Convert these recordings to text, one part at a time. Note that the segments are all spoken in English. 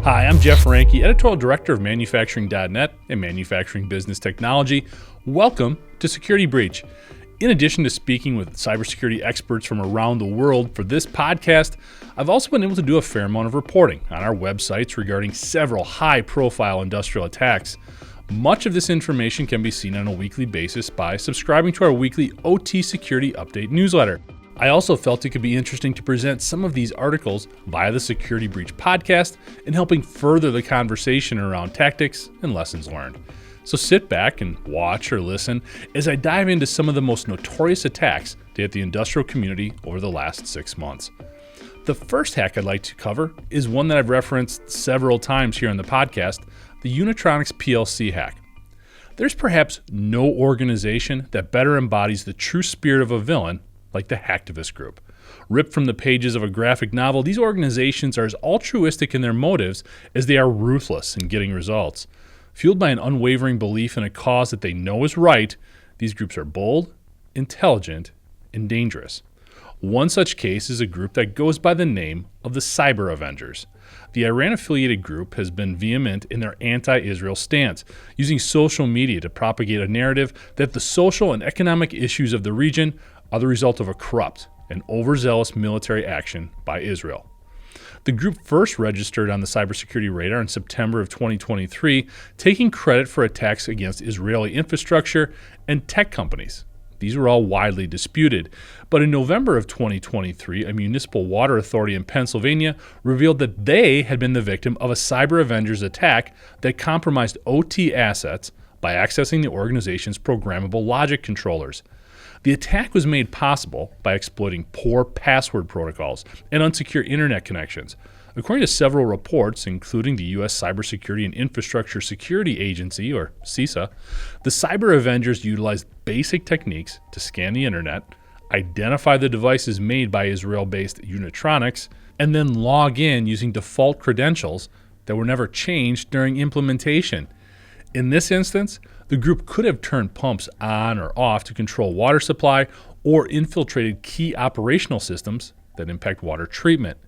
Hi, I'm Jeff Ranke, Editorial Director of Manufacturing.net and Manufacturing Business Technology. Welcome to Security Breach. In addition to speaking with cybersecurity experts from around the world for this podcast, I've also been able to do a fair amount of reporting on our websites regarding several high-profile industrial attacks. Much of this information can be seen on a weekly basis by subscribing to our weekly OT Security Update newsletter. I also felt it could be interesting to present some of these articles via the Security Breach podcast in helping further the conversation around tactics and lessons learned. So sit back and watch or listen as I dive into some of the most notorious attacks to hit the industrial community over the last 6 months. The first hack I'd like to cover is one that I've referenced several times here on the podcast, the Unitronics PLC Hack. There's perhaps no organization that better embodies the true spirit of a villain like the hacktivist group. Ripped from the pages of a graphic novel, these organizations are as altruistic in their motives as they are ruthless in getting results. Fueled by an unwavering belief in a cause that they know is right, these groups are bold, intelligent, and dangerous. One such case is a group that goes by the name of the Cyber Avengers. The Iran-affiliated group has been vehement in their anti-Israel stance, using social media to propagate a narrative that the social and economic issues of the region are the result of a corrupt and overzealous military action by Israel. The group first registered on the cybersecurity radar in September of 2023, taking credit for attacks against Israeli infrastructure and tech companies. These were all widely disputed, but in November of 2023, a municipal water authority in Pennsylvania revealed that they had been the victim of a Cyber Avengers attack that compromised OT assets by accessing the organization's programmable logic controllers. The attack was made possible by exploiting poor password protocols and unsecure internet connections. According to several reports, including the U.S. Cybersecurity and Infrastructure Security Agency, or CISA, the Cyber Avengers utilized basic techniques to scan the internet, identify the devices made by Israel-based Unitronics, and then log in using default credentials that were never changed during implementation. In this instance, the group could have turned pumps on or off to control water supply or infiltrated key operational systems that impact water treatment.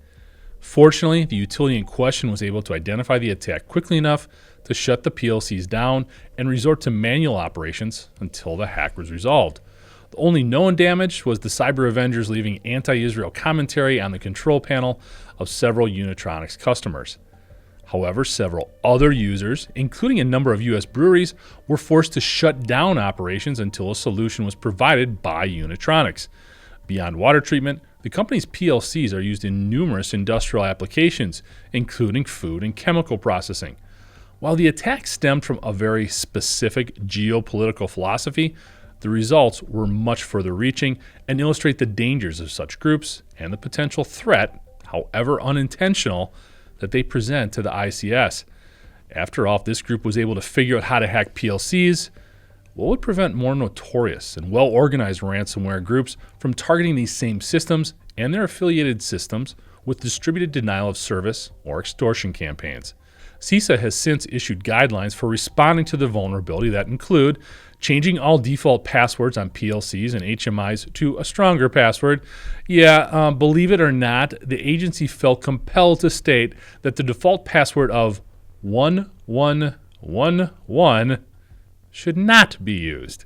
Fortunately, the utility in question was able to identify the attack quickly enough to shut the PLCs down and resort to manual operations until the hack was resolved. The only known damage was the Cyber Avengers leaving anti-Israel commentary on the control panel of several Unitronics customers. However, several other users, including a number of U.S. breweries, were forced to shut down operations until a solution was provided by Unitronics. Beyond water treatment, the company's PLCs are used in numerous industrial applications, including food and chemical processing. While the attack stemmed from a very specific geopolitical philosophy, the results were much further reaching and illustrate the dangers of such groups and the potential threat, however unintentional, that they present to the ICS. After all, if this group was able to figure out how to hack PLCs, what would prevent more notorious and well-organized ransomware groups from targeting these same systems and their affiliated systems with distributed denial of service or extortion campaigns? CISA has since issued guidelines for responding to the vulnerability that include changing all default passwords on PLCs and HMIs to a stronger password. Believe it or not, the agency felt compelled to state that the default password of 1111 should not be used.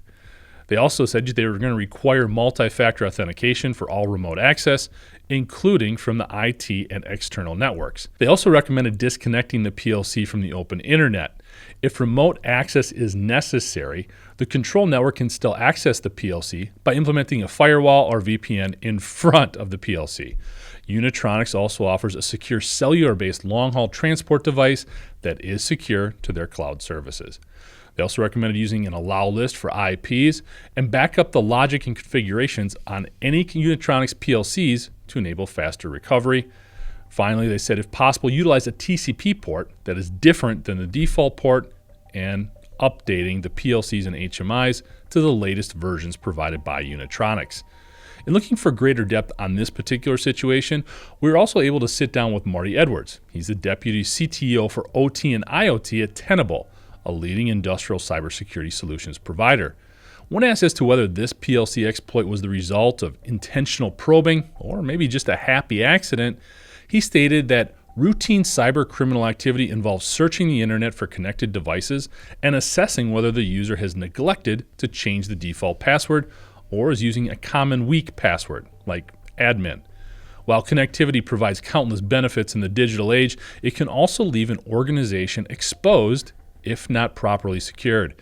They also said they were going to require multi-factor authentication for all remote access, including from the IT and external networks. They also recommended disconnecting the PLC from the open internet. If remote access is necessary, the control network can still access the PLC by implementing a firewall or VPN in front of the PLC. Unitronics also offers a secure cellular-based long-haul transport device that is secure to their cloud services. They also recommended using an allow list for IPs and back up the logic and configurations on any Unitronics PLCs to enable faster recovery. Finally, they said if possible, utilize a TCP port that is different than the default port and updating the PLCs and HMIs to the latest versions provided by Unitronics. In looking for greater depth on this particular situation, we were also able to sit down with Marty Edwards. He's the Deputy CTO for OT and IoT at Tenable, a leading industrial cybersecurity solutions provider. When asked as to whether this PLC exploit was the result of intentional probing or maybe just a happy accident, he stated that Routine cyber criminal activity involves searching the internet for connected devices and assessing whether the user has neglected to change the default password or is using a common weak password, like admin. While connectivity provides countless benefits in the digital age, it can also leave an organization exposed if not properly secured.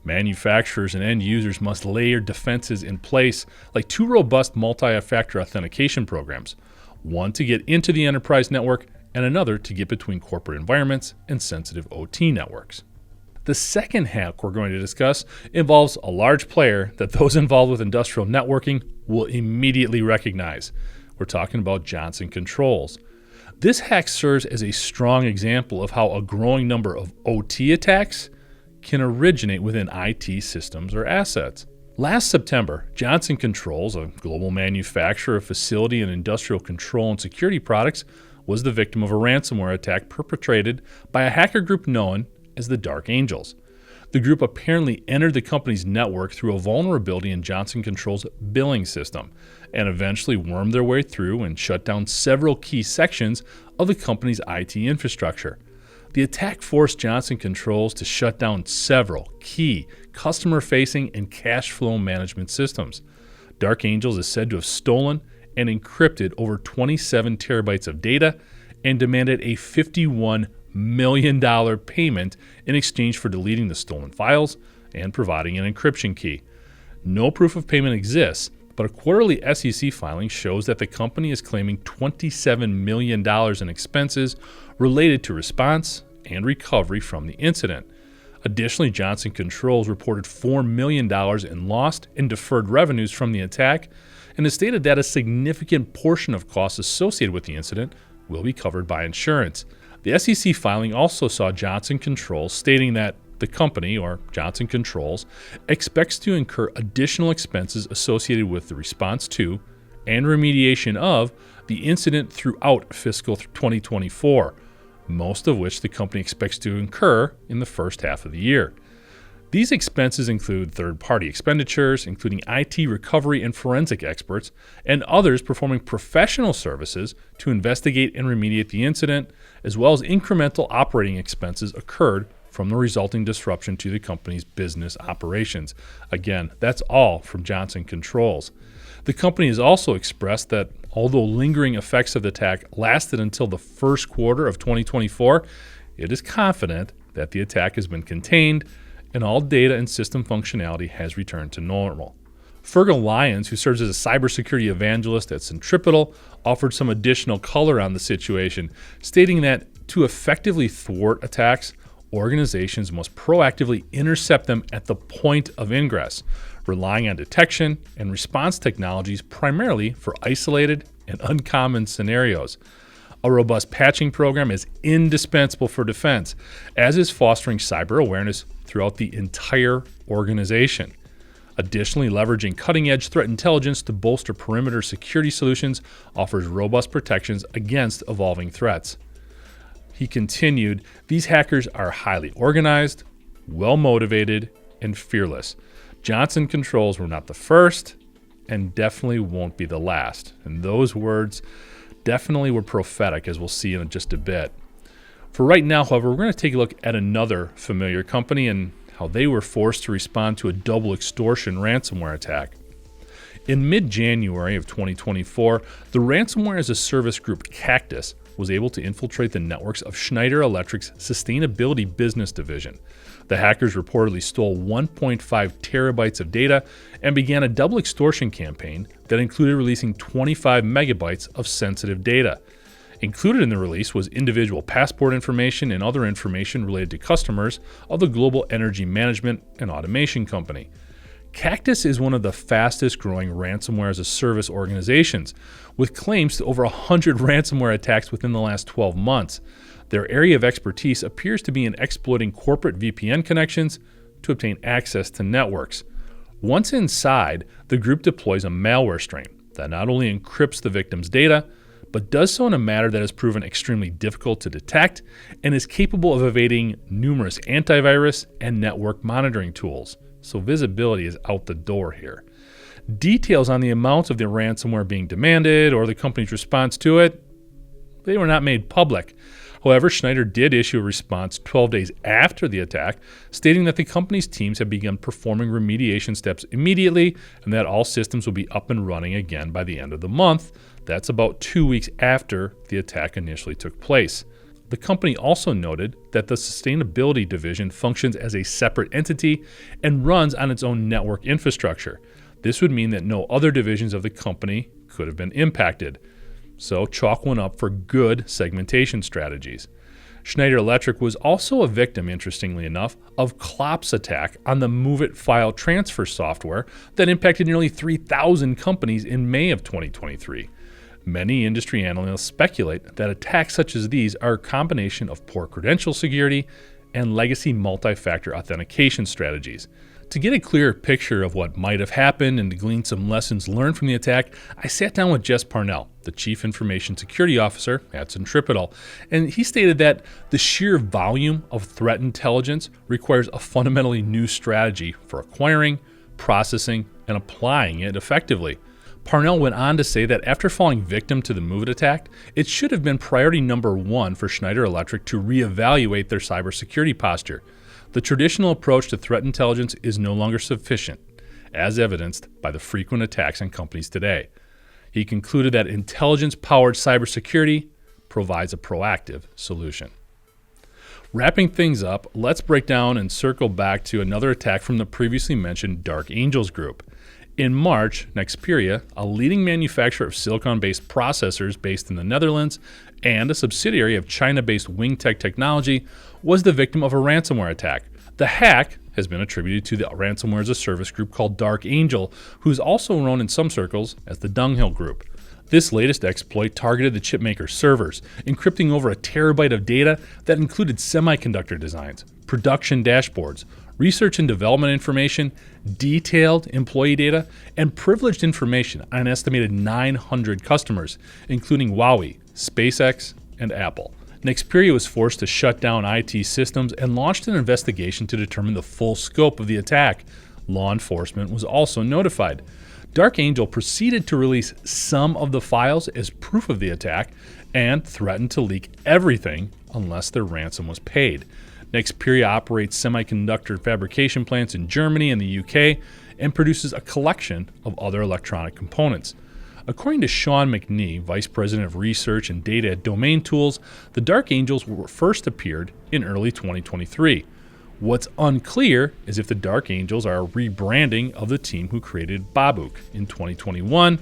Manufacturers and end users must layer defenses in place, like 2 robust multi-factor authentication programs, one to get into the enterprise network and another to get between corporate environments and sensitive OT networks. The second hack we're going to discuss involves a large player that those involved with industrial networking will immediately recognize. We're talking about Johnson Controls. This hack serves as a strong example of how a growing number of OT attacks can originate within IT systems or assets. Last September, Johnson Controls, a global manufacturer of facility and industrial control and security products, was the victim of a ransomware attack perpetrated by a hacker group known as the Dark Angels. The group apparently entered the company's network through a vulnerability in Johnson Controls' billing system and eventually wormed their way through and shut down several key sections of the company's IT infrastructure. The attack forced Johnson Controls to shut down several key customer-facing and cash flow management systems. Dark Angels is said to have stolen and encrypted over 27 terabytes of data and demanded a $51 million payment in exchange for deleting the stolen files and providing an encryption key. No proof of payment exists, but a quarterly SEC filing shows that the company is claiming $27 million in expenses related to response and recovery from the incident. Additionally, Johnson Controls reported $4 million in lost and deferred revenues from the attack and has stated that a significant portion of costs associated with the incident will be covered by insurance. The SEC filing also saw Johnson Controls stating that the company, or Johnson Controls, expects to incur additional expenses associated with the response to and remediation of the incident throughout fiscal 2024, most of which the company expects to incur in the first half of the year. These expenses include third-party expenditures, including IT recovery and forensic experts, and others performing professional services to investigate and remediate the incident, as well as incremental operating expenses occurred from the resulting disruption to the company's business operations. Again, that's all from Johnson Controls. The company has also expressed that although lingering effects of the attack lasted until the first quarter of 2024, it is confident that the attack has been contained and all data and system functionality has returned to normal. Fergal Lyons, who serves as a cybersecurity evangelist at Centripetal, offered some additional color on the situation, stating that to effectively thwart attacks, organizations must proactively intercept them at the point of ingress, relying on detection and response technologies primarily for isolated and uncommon scenarios. A robust patching program is indispensable for defense, as is fostering cyber awareness throughout the entire organization. Additionally, leveraging cutting-edge threat intelligence to bolster perimeter security solutions offers robust protections against evolving threats. He continued, "These hackers are highly organized, well-motivated, and fearless. Johnson Controls were not the first and definitely won't be the last." And those words definitely were prophetic, as we'll see in just a bit. For right now, however, we're going to take a look at another familiar company and how they were forced to respond to a double extortion ransomware attack. In mid-January of 2024, the ransomware as a service group Cactus was able to infiltrate the networks of Schneider Electric's sustainability business division. The hackers reportedly stole 1.5 terabytes of data and began a double extortion campaign that included releasing 25 megabytes of sensitive data. Included in the release was individual passport information and other information related to customers of the global energy management and automation company. Cactus is one of the fastest growing ransomware as a service organizations, with claims to over 100 ransomware attacks within the last 12 months. Their area of expertise appears to be in exploiting corporate VPN connections to obtain access to networks. Once inside, the group deploys a malware strain that not only encrypts the victim's data, but does so in a manner that has proven extremely difficult to detect and is capable of evading numerous antivirus and network monitoring tools. So visibility is out the door here. Details on the amount of the ransomware being demanded or the company's response to it They were not made public. However, Schneider did issue a response 12 days after the attack, stating that the company's teams had begun performing remediation steps immediately and that all systems will be up and running again by the end of the month. That's about 2 weeks after the attack initially took place. The company also noted that the sustainability division functions as a separate entity and runs on its own network infrastructure. This would mean that no other divisions of the company could have been impacted. So chalk one up for good segmentation strategies. Schneider Electric was also a victim, interestingly enough, of Klopp's attack on the MoveIt file transfer software that impacted nearly 3,000 companies in May of 2023. Many industry analysts speculate that attacks such as these are a combination of poor credential security and legacy multi-factor authentication strategies. To get a clearer picture of what might have happened and to glean some lessons learned from the attack, I sat down with Jess Parnell, the Chief Information Security Officer at Centripetal, and he stated that the sheer volume of threat intelligence requires a fundamentally new strategy for acquiring, processing, and applying it effectively. Parnell went on to say that after falling victim to the MoveIt attack, it should have been priority number one for Schneider Electric to reevaluate their cybersecurity posture. The traditional approach to threat intelligence is no longer sufficient, as evidenced by the frequent attacks on companies today. He concluded that intelligence-powered cybersecurity provides a proactive solution. Wrapping things up, let's break down and circle back to another attack from the previously mentioned Dark Angels group. In March, Nexperia, a leading manufacturer of silicon-based processors based in the Netherlands and a subsidiary of China-based Wingtech Technology, was the victim of a ransomware attack. The hack has been attributed to the ransomware as a service group called Dark Angel, who is also known in some circles as the Dunghill Group. This latest exploit targeted the chipmaker's servers, encrypting over a terabyte of data that included semiconductor designs, production dashboards, research and development information, detailed employee data, and privileged information on an estimated 900 customers, including Huawei, SpaceX, and Apple. Nexperia was forced to shut down IT systems and launched an investigation to determine the full scope of the attack. Law enforcement was also notified. Dark Angel proceeded to release some of the files as proof of the attack and threatened to leak everything unless their ransom was paid. Nexperia operates semiconductor fabrication plants in Germany and the UK and produces a collection of other electronic components. According to Sean McNee, Vice President of Research and Data at Domain Tools, the Dark Angels were first appeared in early 2023. What's unclear is if the Dark Angels are a rebranding of the team who created Babuk in 2021,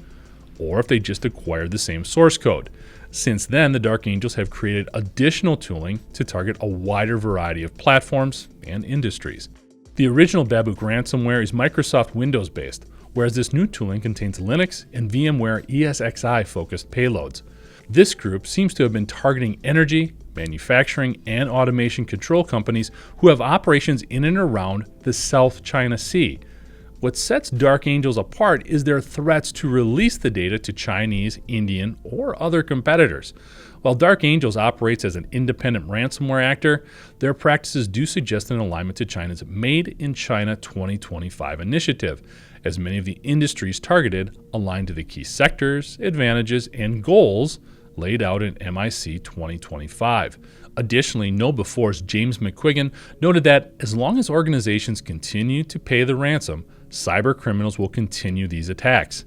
or if they just acquired the same source code. Since then, the Dark Angels have created additional tooling to target a wider variety of platforms and industries. The original Babuk ransomware is Microsoft Windows-based, whereas this new tooling contains Linux and VMware ESXi-focused payloads. This group seems to have been targeting energy, manufacturing, and automation control companies who have operations in and around the South China Sea. What sets Dark Angels apart is their threats to release the data to Chinese, Indian, or other competitors. While Dark Angels operates as an independent ransomware actor, their practices do suggest an alignment to China's Made in China 2025 initiative, as many of the industries targeted align to the key sectors, advantages, and goals laid out in MIC 2025. Additionally, KnowBe4's James McQuiggan noted that as long as organizations continue to pay the ransom, cyber criminals will continue these attacks.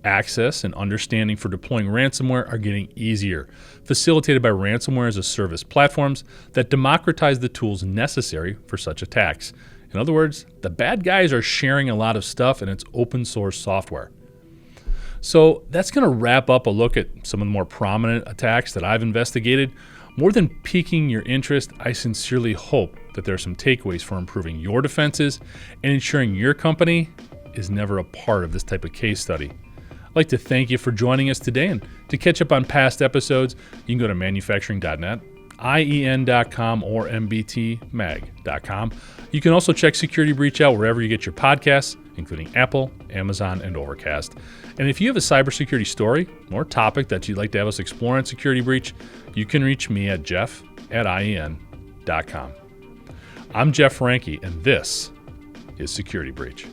Access and understanding for deploying ransomware are getting easier, facilitated by ransomware as a service platforms that democratize the tools necessary for such attacks. In other words, the bad guys are sharing a lot of stuff and it's open source software. So that's going to wrap up a look at some of the more prominent attacks that I've investigated. More than piquing your interest, I sincerely hope that there are some takeaways for improving your defenses and ensuring your company is never a part of this type of case study. I'd like to thank you for joining us today, and to catch up on past episodes, you can go to manufacturing.net, IEN.com, or MBTmag.com. You can also check Security Breach out wherever you get your podcasts, including Apple, Amazon, and Overcast. And if you have a cybersecurity story or topic that you'd like to have us explore on Security Breach, you can reach me at jeff@ien.com. I'm Jeff Franke, and this is Security Breach.